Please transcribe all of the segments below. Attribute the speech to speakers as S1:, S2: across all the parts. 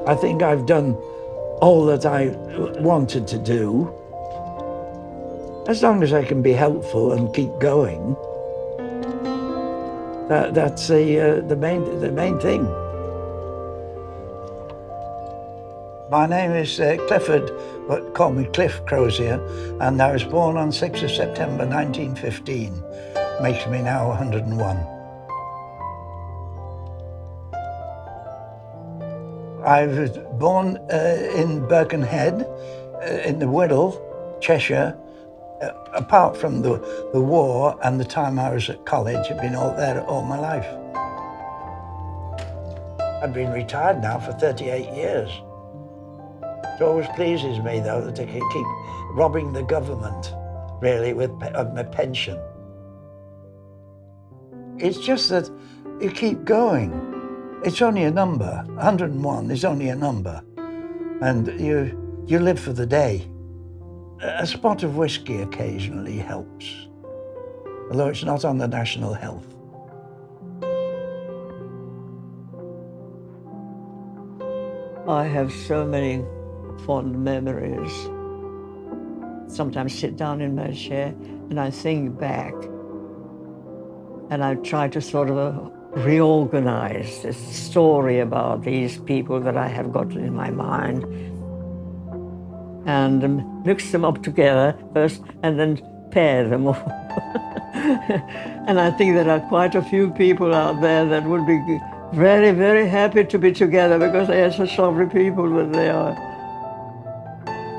S1: I think I've done all that I wanted to do. As long as I can be helpful and keep going, that's the main thing. My name is Clifford, but call me Cliff Crozier, and I was born on 6th of September 1915. Makes me now 101. I was born in Birkenhead, in the Wirral, Cheshire. Apart from the war and the time I was at college, I've been there all my life. I've been retired now for 38 years. It always pleases me, though, that I can keep robbing the government, really, of my pension. It's just that you keep going. It's only a number. 101 is only a number. And you live for the day. A spot of whiskey occasionally helps, although it's not on the national health.
S2: I have so many fond memories. Sometimes sit down in my chair and I think back, and I try to sort of reorganize this story about these people that I have got in my mind, and mix them up together first and then pair them all. And I think there are quite a few people out there that would be very, very happy to be together because they are such lovely people that they are.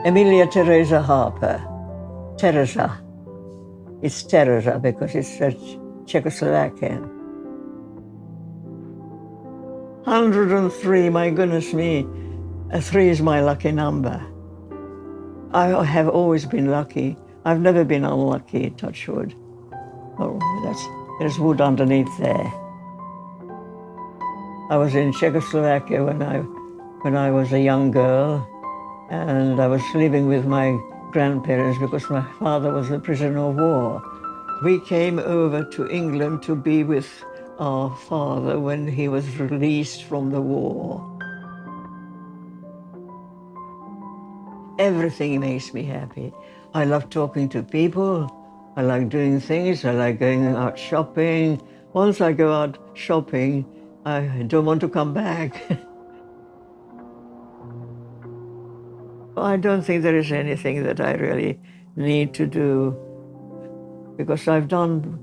S2: Emilia Teresa Harper. Teresa. It's Teresa because it's Czechoslovakian. 103, my goodness me. 3 is my lucky number. I have always been lucky. I've never been unlucky, touch wood. Oh, there's wood underneath there. I was in Czechoslovakia when I was a young girl, and I was living with my grandparents because my father was a prisoner of war. We came over to England to be with our father when he was released from the war. Everything makes me happy. I love talking to people. I like doing things. I like going out shopping. Once I go out shopping, I don't want to come back. I don't think there is anything that I really need to do because I've done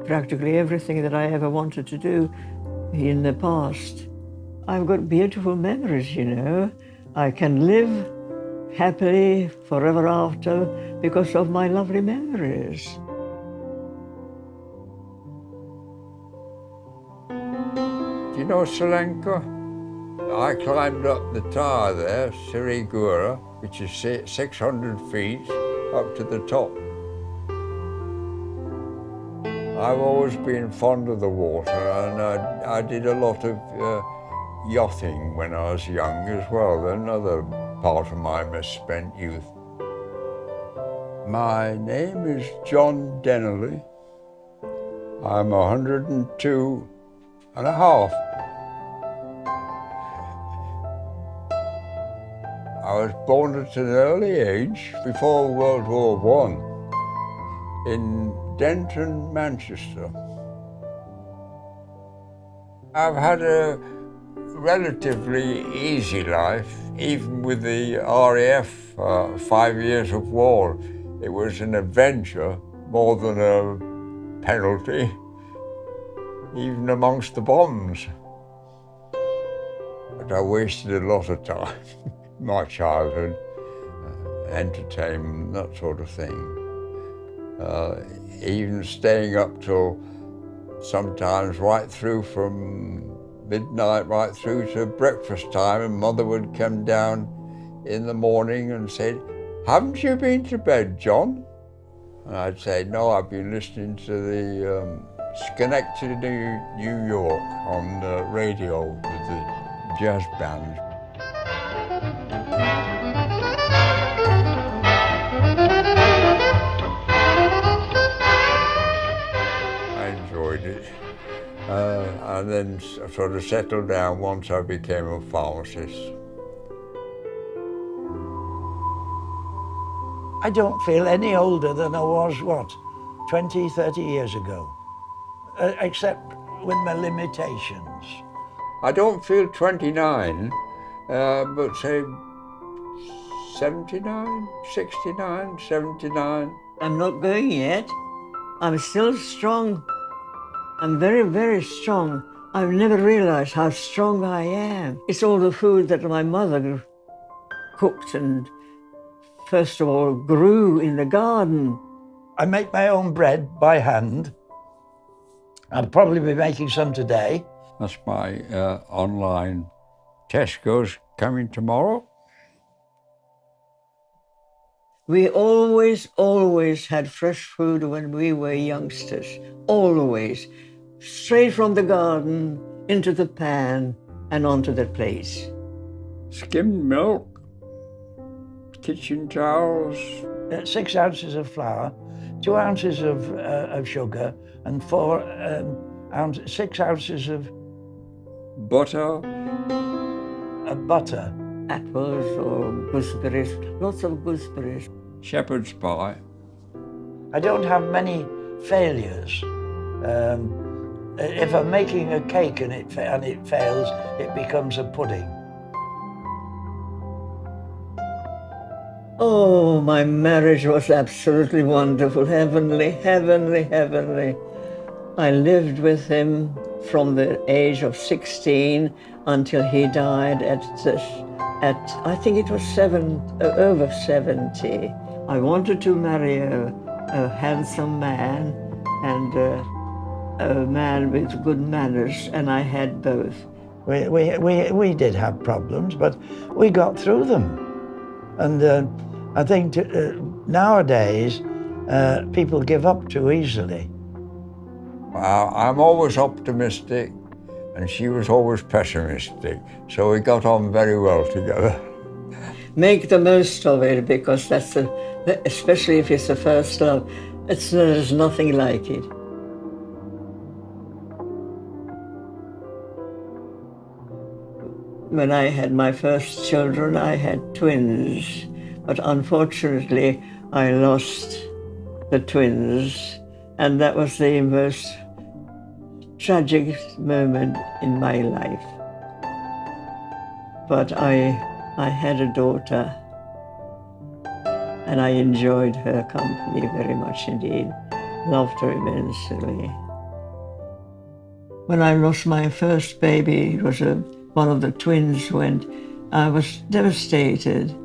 S2: practically everything that I ever wanted to do in the past. I've got beautiful memories, you know. I can live happily forever after because of my lovely memories.
S3: Do you know Sri Lanka? I climbed up the tower there, Sirigura, which is 600 feet up to the top. I've always been fond of the water, and I did a lot of yachting when I was young as well, another part of my misspent youth. My name is John Dennerly. I'm 102 and a half. I was born at an early age, before World War I, in Denton, Manchester. I've had a relatively easy life, even with the RAF 5 years of war. It was an adventure more than a penalty, even amongst the bombs. But I wasted a lot of time, my childhood, entertainment, that sort of thing. Even staying up till sometimes right through from midnight right through to breakfast time, and Mother would come down in the morning and say, "Haven't you been to bed, John?" And I'd say, "No, I've been listening to the Schenectady, New York on the radio with the jazz band." I enjoyed it. And then sort of settled down once I became a pharmacist.
S1: I don't feel any older than I was, what, 20, 30 years ago, except with my limitations.
S3: I don't feel 29, but say 79, 69, 79.
S2: I'm not going yet. I'm still strong. I'm very, very strong. I've never realized how strong I am. It's all the food that my mother cooked and, first of all, grew in the garden.
S1: I make my own bread by hand. I'll probably be making some today.
S3: That's my online. Tesco's coming tomorrow.
S2: We always had fresh food when we were youngsters. Always. Straight from the garden into the pan and onto the plate.
S3: Skimmed milk, kitchen towels.
S1: 6 ounces of flour, 2 ounces of sugar, and 6 ounces of
S3: Butter.
S1: butter.
S2: Apples or gooseberries, lots of gooseberries.
S3: Shepherd's pie.
S1: I don't have many failures. If I'm making a cake and it fails, it becomes a pudding.
S2: Oh, my marriage was absolutely wonderful, heavenly, heavenly, heavenly. I lived with him from the age of 16 until he died at I think it was over 70. I wanted to marry a handsome man and a man with good manners, and I had both.
S1: We did have problems, but we got through them. And I think nowadays people give up too easily.
S3: I'm always optimistic, and she was always pessimistic, so we got on very well together.
S2: Make the most of it, because that's especially if it's the first love, there's nothing like it. When I had my first children, I had twins, but unfortunately I lost the twins, and that was the most tragic moment in my life. But I had a daughter, and I enjoyed her company very much indeed, loved her immensely. When I lost my first baby, it was one of the twins went, I was devastated.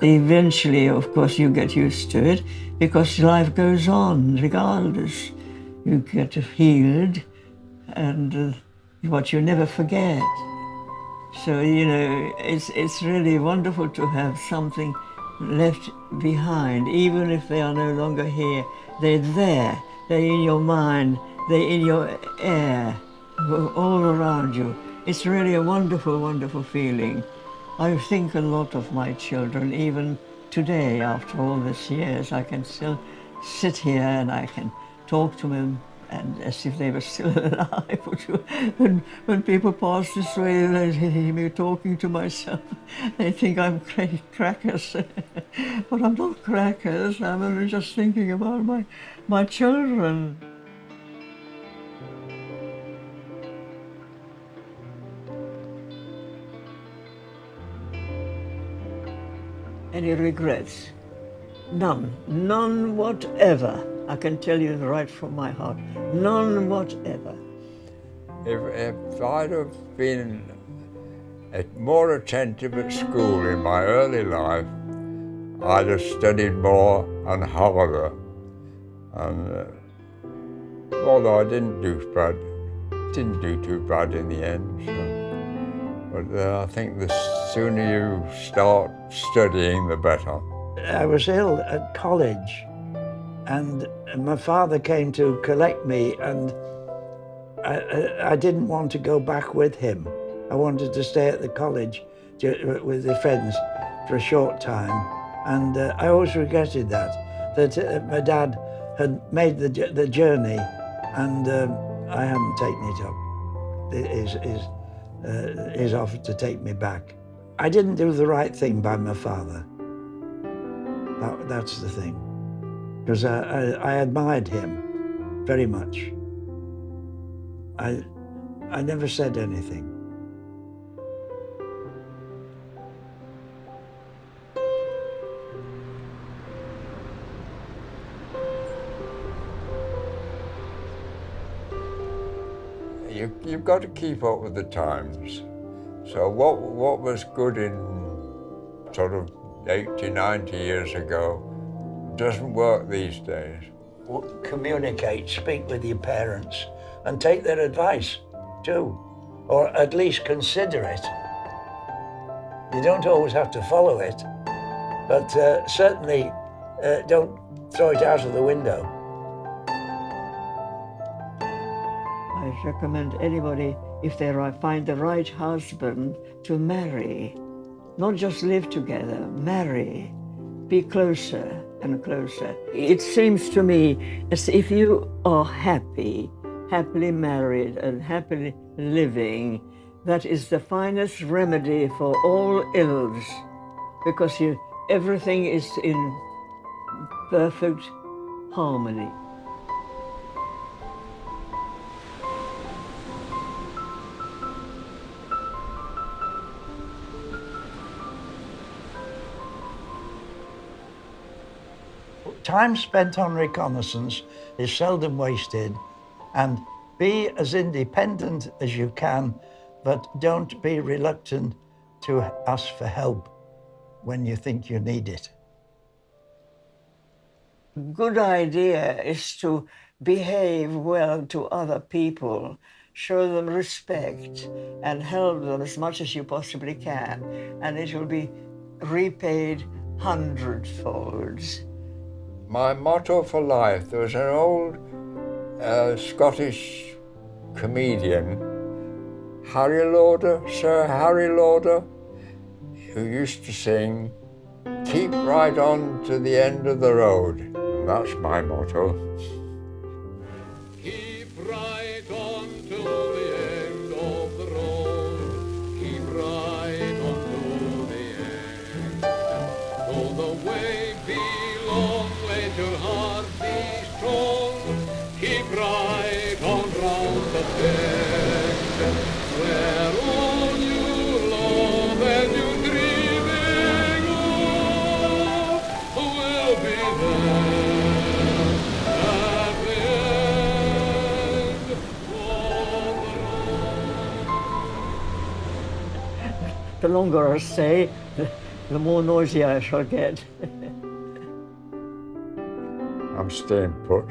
S2: Eventually, of course, you get used to it because life goes on regardless. You get healed, and what you never forget. So, you know, it's really wonderful to have something left behind, even if they are no longer here. They're there, they're in your mind, they're in your air, all around you. It's really a wonderful, wonderful feeling. I think a lot of my children, even today, after all these years, I can still sit here and I can talk to them and as if they were still alive. When people pass this way, they hear me talking to myself. They think I'm crackers. But I'm not crackers, I'm only just thinking about my children. Any regrets? None. None whatever. I can tell you right from my heart. None whatever.
S3: If I'd have been more attentive at school in my early life, I'd have studied more and harder. And although I didn't do too bad in the end. So. But I think the sooner you start studying, the better.
S1: I was ill at college, and my father came to collect me, and I didn't want to go back with him. I wanted to stay at the college with the friends for a short time, and I always regretted that my dad had made the journey, and I hadn't taken it up. His offer to take me back. I didn't do the right thing by my father. That's the thing. Because I admired him very much. I never said anything.
S3: You've got to keep up with the times. So what was good in sort of 80, 90 years ago doesn't work these days.
S1: Communicate, speak with your parents, and take their advice too, or at least consider it. You don't always have to follow it, but certainly don't throw it out of the window.
S2: I recommend anybody, if they find the right husband, to marry. Not just live together, marry. Be closer and closer. It seems to me as if you are happily married and happily living, that is the finest remedy for all ills, because everything is in perfect harmony.
S1: Time spent on reconnaissance is seldom wasted, and be as independent as you can, but don't be reluctant to ask for help when you think you need it.
S2: Good idea is to behave well to other people, show them respect, and help them as much as you possibly can, and it will be repaid hundredfolds.
S3: My motto for life, there was an old Scottish comedian, Sir Harry Lauder, who used to sing, "Keep right on to the end of the road." And that's my motto.
S4: Keep right on to the end of the road. Keep right on to the end. Though the way be long, let your heart be strong. Keep right on round the bend. Where all you love and you dreaming of will be there at the end of the road.
S2: The longer I stay, the more noisy I shall get.
S3: I'm staying put.